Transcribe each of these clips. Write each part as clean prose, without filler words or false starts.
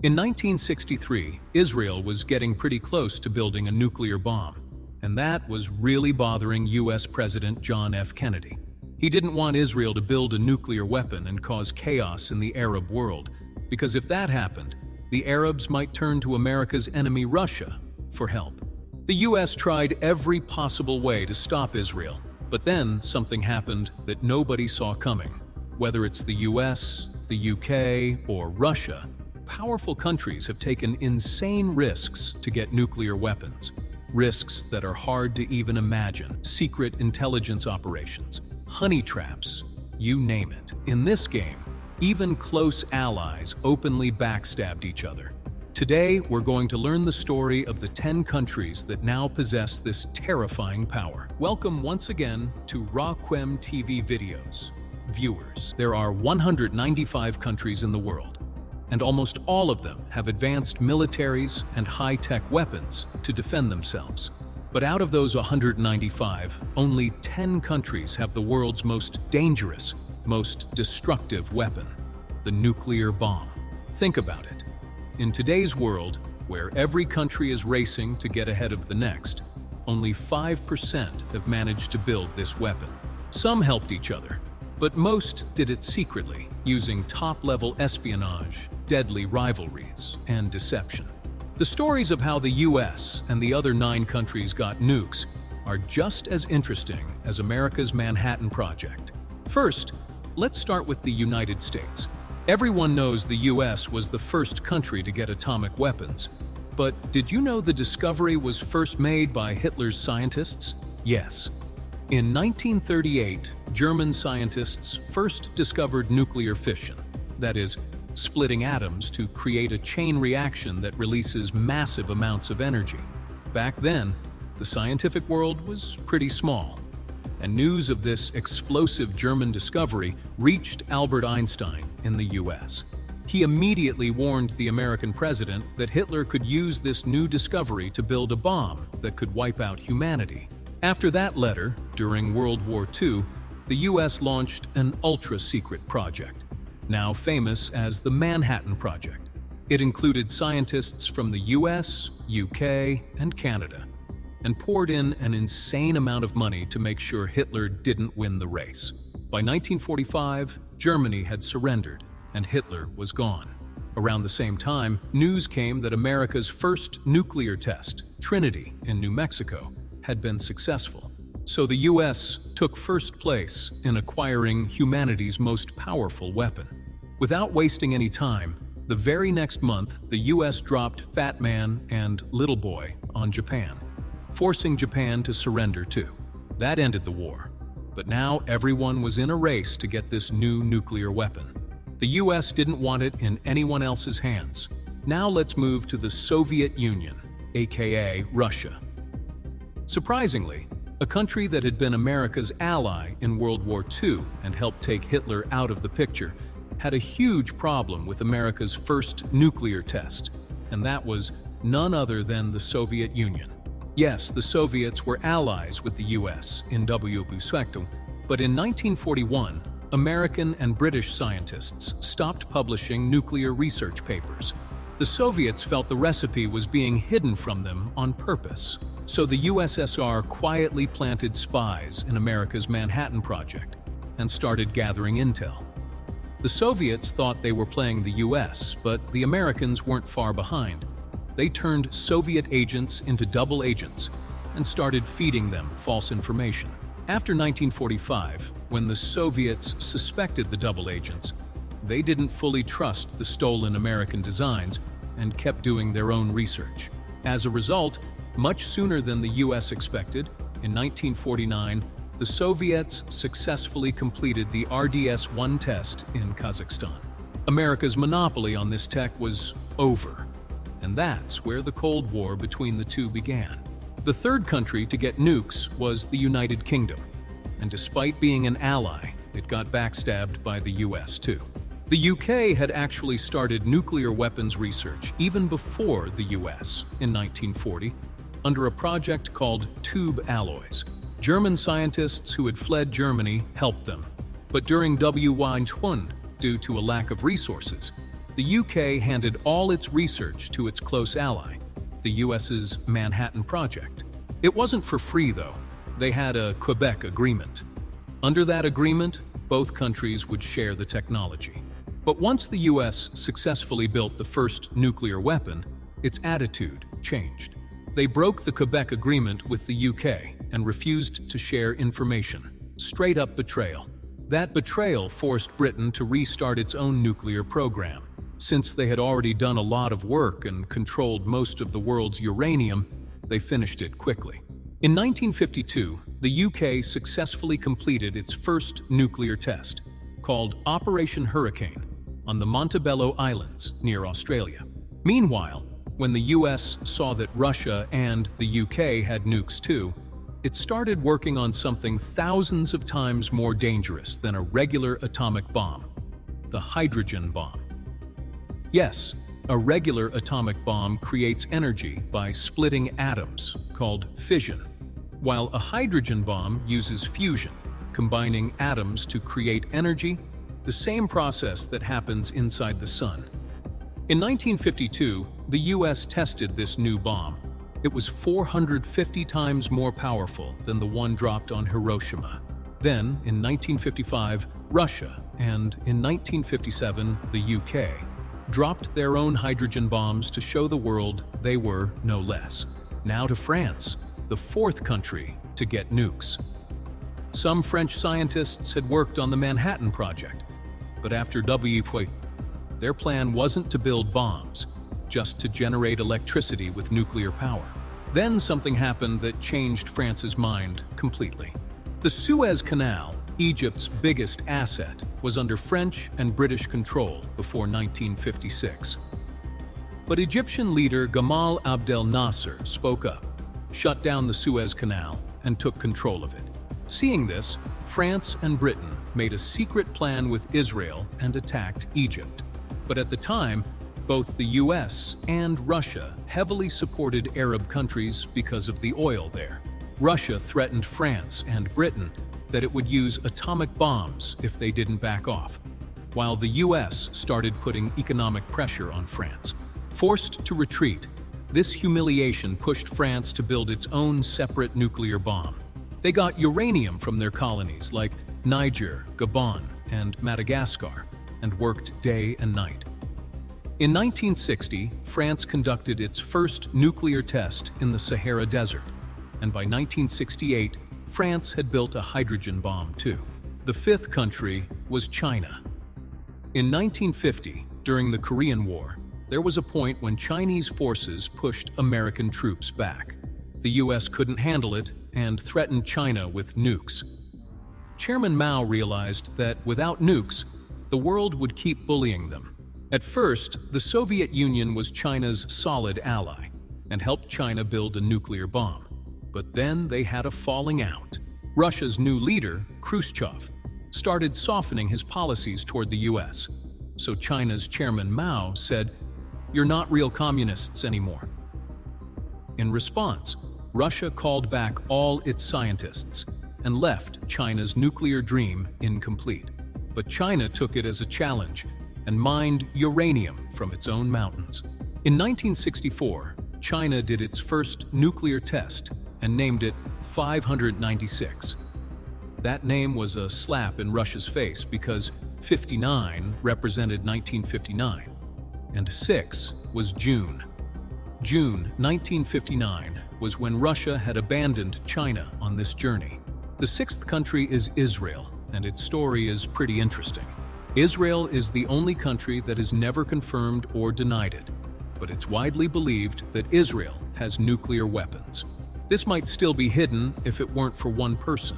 In 1963, Israel was getting pretty close to building a nuclear bomb, and that was really bothering US President John F. Kennedy. He didn't want Israel to build a nuclear weapon and cause chaos in the Arab world, because if that happened, the Arabs might turn to America's enemy Russia for help. The US tried every possible way to stop Israel, but then something happened that nobody saw coming. Whether it's the US, the UK, or Russia, powerful countries have taken insane risks to get nuclear weapons. Risks that are hard to even imagine. Secret intelligence operations, honey traps, you name it. In this game, even close allies openly backstabbed each other. Today, we're going to learn the story of the 10 countries that now possess this terrifying power. Welcome once again to RAQEM TV videos. Viewers, there are 195 countries in the world, and almost all of them have advanced militaries and high-tech weapons to defend themselves. But out of those 195, only 10 countries have the world's most dangerous, most destructive weapon, the nuclear bomb. Think about it. In today's world, where every country is racing to get ahead of the next, only 5% have managed to build this weapon. Some helped each other, but most did it secretly, using top-level espionage, deadly rivalries, and deception. The stories of how the US and the other 9 countries got nukes are just as interesting as America's Manhattan Project. First, let's start with the United States. Everyone knows the US was the first country to get atomic weapons. But did you know the discovery was first made by Hitler's scientists? Yes. In 1938, German scientists first discovered nuclear fission, that is, splitting atoms to create a chain reaction that releases massive amounts of energy. Back then, the scientific world was pretty small, and news of this explosive German discovery reached Albert Einstein in the US. He immediately warned the American president that Hitler could use this new discovery to build a bomb that could wipe out humanity. After that letter, during World War II, the US launched an ultra-secret project, now famous as the Manhattan Project. It included scientists from the US, UK, and Canada, and poured in an insane amount of money to make sure Hitler didn't win the race. By 1945, Germany had surrendered, and Hitler was gone. Around the same time, news came that America's first nuclear test, Trinity in New Mexico, had been successful. So the US took first place in acquiring humanity's most powerful weapon. Without wasting any time, the very next month, the US dropped Fat Man and Little Boy on Japan, forcing Japan to surrender too. That ended the war. But now everyone was in a race to get this new nuclear weapon. The US didn't want it in anyone else's hands. Now let's move to the Soviet Union, aka Russia. Surprisingly, a country that had been America's ally in World War II and helped take Hitler out of the picture, had a huge problem with America's first nuclear test, and that was none other than the Soviet Union. Yes, the Soviets were allies with the US in WBU, but in 1941, American and British scientists stopped publishing nuclear research papers. The Soviets felt the recipe was being hidden from them on purpose. So the USSR quietly planted spies in America's Manhattan Project and started gathering intel. The Soviets thought they were playing the US, but the Americans weren't far behind. They turned Soviet agents into double agents and started feeding them false information. After 1945, when the Soviets suspected the double agents, they didn't fully trust the stolen American designs and kept doing their own research. As a result, much sooner than the US expected, in 1949, the Soviets successfully completed the RDS-1 test in Kazakhstan. America's monopoly on this tech was over, and that's where the Cold War between the two began. The third country to get nukes was the United Kingdom, and despite being an ally, it got backstabbed by the US too. The UK had actually started nuclear weapons research even before the US in 1940, under a project called Tube Alloys. German scientists who had fled Germany helped them. But during WY1, due to a lack of resources, the UK handed all its research to its close ally, the US's Manhattan Project. It wasn't for free, though. They had a Quebec Agreement. Under that agreement, both countries would share the technology. But once the US successfully built the first nuclear weapon, its attitude changed. They broke the Quebec Agreement with the UK and refused to share information. Straight-up betrayal. That betrayal forced Britain to restart its own nuclear program. Since they had already done a lot of work and controlled most of the world's uranium, they finished it quickly. In 1952, the UK successfully completed its first nuclear test, called Operation Hurricane, on the Montebello Islands near Australia. Meanwhile, when the US saw that Russia and the UK had nukes too, it started working on something thousands of times more dangerous than a regular atomic bomb: the hydrogen bomb. Yes, a regular atomic bomb creates energy by splitting atoms, called fission, while a hydrogen bomb uses fusion, combining atoms to create energy, the same process that happens inside the sun. In 1952, the US tested this new bomb. It was 450 times more powerful than the one dropped on Hiroshima. Then, in 1955, Russia, and in 1957, the UK, dropped their own hydrogen bombs to show the world they were no less. Now to France, the fourth country to get nukes. Some French scientists had worked on the Manhattan Project, but after their plan wasn't to build bombs, just to generate electricity with nuclear power. Then something happened that changed France's mind completely. The Suez Canal, Egypt's biggest asset, was under French and British control before 1956. But Egyptian leader Gamal Abdel Nasser spoke up, shut down the Suez Canal, and took control of it. Seeing this, France and Britain made a secret plan with Israel and attacked Egypt. But at the time, both the US and Russia heavily supported Arab countries because of the oil there. Russia threatened France and Britain that it would use atomic bombs if they didn't back off, while the US started putting economic pressure on France. Forced to retreat, this humiliation pushed France to build its own separate nuclear bomb. They got uranium from their colonies like Niger, Gabon, and Madagascar, and worked day and night. In 1960, France conducted its first nuclear test in the Sahara Desert, and by 1968, France had built a hydrogen bomb too. The fifth country was China. In 1950, during the Korean War, there was a point when Chinese forces pushed American troops back. The US couldn't handle it and threatened China with nukes. Chairman Mao realized that without nukes, the world would keep bullying them. At first, the Soviet Union was China's solid ally and helped China build a nuclear bomb. But then they had a falling out. Russia's new leader, Khrushchev, started softening his policies toward the US. So China's Chairman Mao said, "You're not real communists anymore." In response, Russia called back all its scientists and left China's nuclear dream incomplete. But China took it as a challenge and mined uranium from its own mountains. In 1964, China did its first nuclear test and named it 596. That name was a slap in Russia's face because 59 represented 1959, and 6 was June. June 1959 was when Russia had abandoned China on this journey. The sixth country is Israel, and its story is pretty interesting. Israel is the only country that has never confirmed or denied it, but it's widely believed that Israel has nuclear weapons. This might still be hidden if it weren't for one person,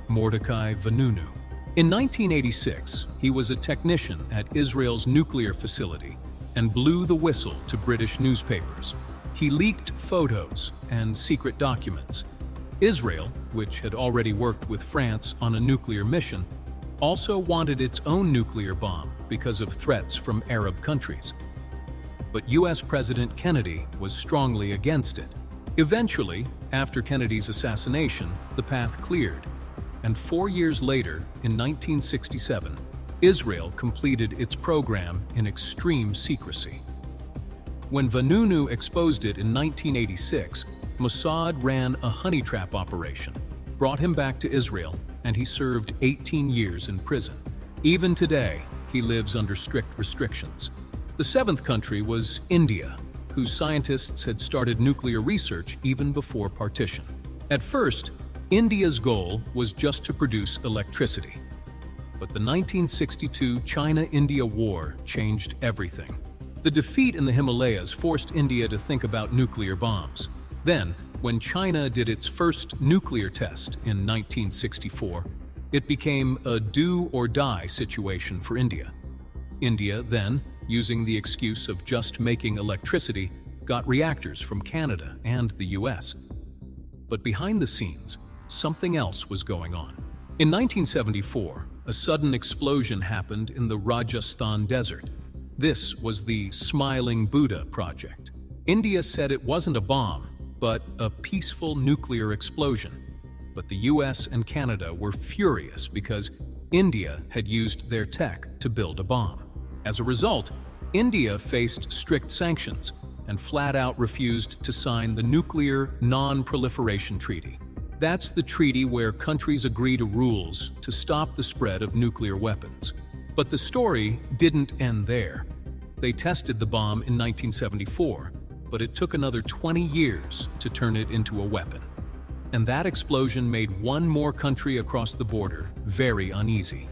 Mordecai Vanunu. In 1986, he was a technician at Israel's nuclear facility and blew the whistle to British newspapers. He leaked photos and secret documents. Israel, which had already worked with France on a nuclear mission, also wanted its own nuclear bomb because of threats from Arab countries. But US President Kennedy was strongly against it. Eventually, after Kennedy's assassination, the path cleared, and 4 years later, in 1967, Israel completed its program in extreme secrecy. When Vanunu exposed it in 1986, Mossad ran a honey trap operation, brought him back to Israel, and he served 18 years in prison. Even today, he lives under strict restrictions. The seventh country was India, whose scientists had started nuclear research even before partition. At first, India's goal was just to produce electricity. But the 1962 China-India War changed everything. The defeat in the Himalayas forced India to think about nuclear bombs. Then, when China did its first nuclear test in 1964, it became a do-or-die situation for India. India then, using the excuse of just making electricity, got reactors from Canada and the US. But behind the scenes, something else was going on. In 1974, a sudden explosion happened in the Rajasthan desert. This was the Smiling Buddha project. India said it wasn't a bomb, but a peaceful nuclear explosion. But the US and Canada were furious because India had used their tech to build a bomb. As a result, India faced strict sanctions and flat out refused to sign the Nuclear Non-Proliferation Treaty. That's the treaty where countries agree to rules to stop the spread of nuclear weapons. But the story didn't end there. They tested the bomb in 1974, but it took another 20 years to turn it into a weapon. And that explosion made one more country across the border very uneasy: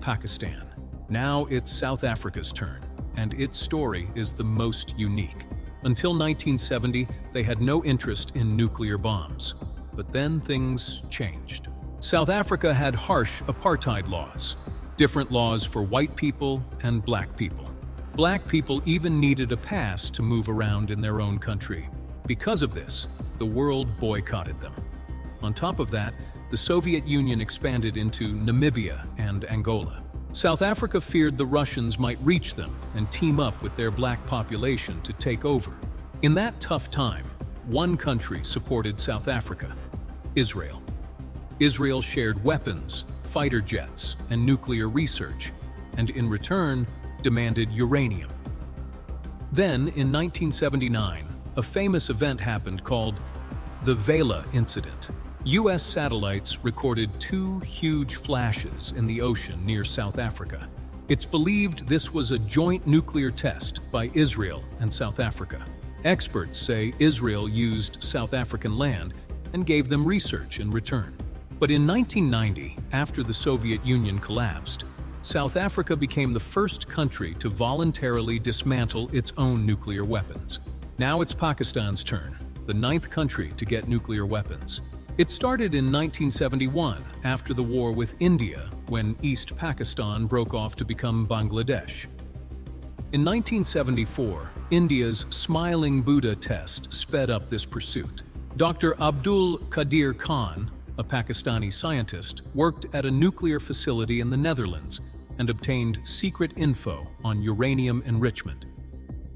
Pakistan. Now it's South Africa's turn, and its story is the most unique. Until 1970, they had no interest in nuclear bombs. But then things changed. South Africa had harsh apartheid laws, different laws for white people and black people. Black people even needed a pass to move around in their own country. Because of this, the world boycotted them. On top of that, the Soviet Union expanded into Namibia and Angola. South Africa feared the Russians might reach them and team up with their black population to take over. In that tough time, one country supported South Africa: Israel. Israel shared weapons, fighter jets, and nuclear research, and in return, demanded uranium. Then, in 1979, a famous event happened called the Vela Incident. US satellites recorded two huge flashes in the ocean near South Africa. It's believed this was a joint nuclear test by Israel and South Africa. Experts say Israel used South African land and gave them research in return. But in 1990, after the Soviet Union collapsed, South Africa became the first country to voluntarily dismantle its own nuclear weapons. Now it's Pakistan's turn, the ninth country to get nuclear weapons. It started in 1971, after the war with India, when East Pakistan broke off to become Bangladesh. In 1974, India's Smiling Buddha test sped up this pursuit. Dr. Abdul Qadir Khan, a Pakistani scientist, worked at a nuclear facility in the Netherlands and obtained secret info on uranium enrichment.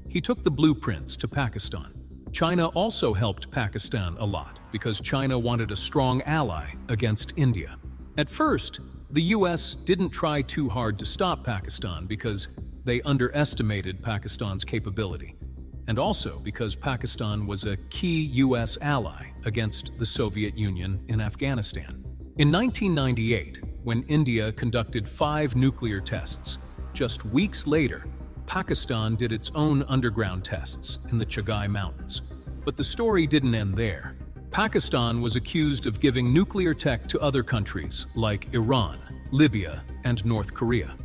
He took the blueprints to Pakistan. China also helped Pakistan a lot because China wanted a strong ally against India. At first, the US didn't try too hard to stop Pakistan because they underestimated Pakistan's capability, and also because Pakistan was a key US ally against the Soviet Union in Afghanistan. In 1998, when India conducted 5 nuclear tests, just weeks later, Pakistan did its own underground tests in the Chagai Mountains. But the story didn't end there. Pakistan was accused of giving nuclear tech to other countries like Iran, Libya, and North Korea.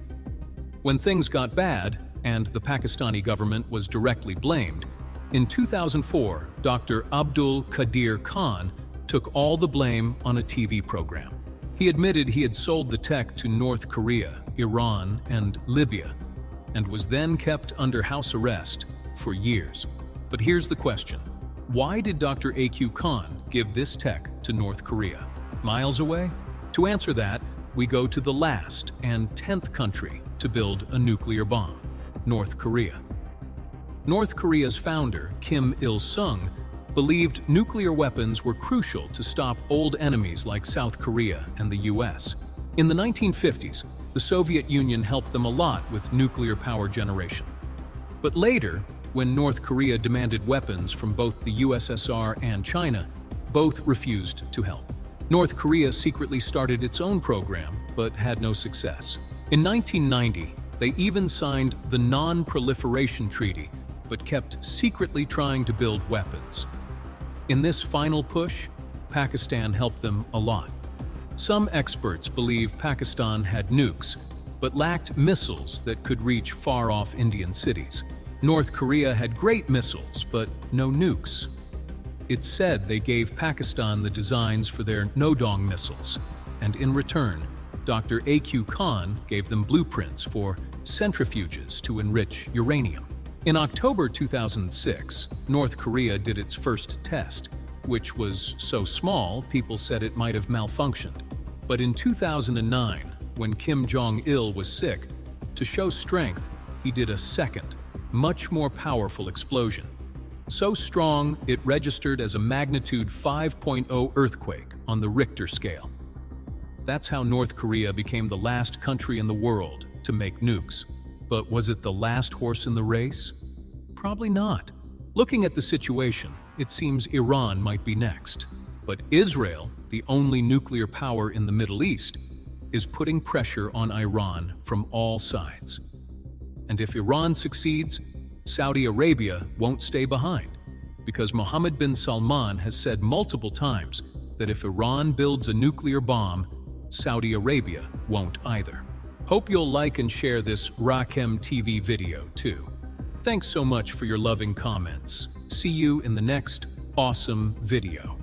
When things got bad, and the Pakistani government was directly blamed, in 2004, Dr. Abdul Qadir Khan took all the blame on a TV program. He admitted he had sold the tech to North Korea, Iran, and Libya, and was then kept under house arrest for years. But here's the question: why did Dr. A.Q. Khan give this tech to North Korea, miles away? To answer that, we go to the last and 10th country to build a nuclear bomb: North Korea. North Korea's founder, Kim Il-sung, believed nuclear weapons were crucial to stop old enemies like South Korea and the US. In the 1950s, the Soviet Union helped them a lot with nuclear power generation. But later, when North Korea demanded weapons from both the USSR and China, both refused to help. North Korea secretly started its own program, but had no success. In 1990, they even signed the Non-Proliferation Treaty, but kept secretly trying to build weapons. In this final push, Pakistan helped them a lot. Some experts believe Pakistan had nukes, but lacked missiles that could reach far-off Indian cities. North Korea had great missiles, but no nukes. It's said they gave Pakistan the designs for their Nodong missiles, and in return, Dr. A.Q. Khan gave them blueprints for centrifuges to enrich uranium. In October 2006, North Korea did its first test, which was so small people said it might have malfunctioned. But in 2009, when Kim Jong-il was sick, to show strength, he did a second, much more powerful explosion. So strong, it registered as a magnitude 5.0 earthquake on the Richter scale. That's how North Korea became the last country in the world to make nukes. But was it the last horse in the race? Probably not. Looking at the situation, it seems Iran might be next. But Israel, the only nuclear power in the Middle East, is putting pressure on Iran from all sides. And if Iran succeeds, Saudi Arabia won't stay behind, because Mohammed bin Salman has said multiple times that if Iran builds a nuclear bomb, Saudi Arabia won't either. Hope you'll like and share this RAQEM TV video too. Thanks so much for your loving comments. See you in the next awesome video.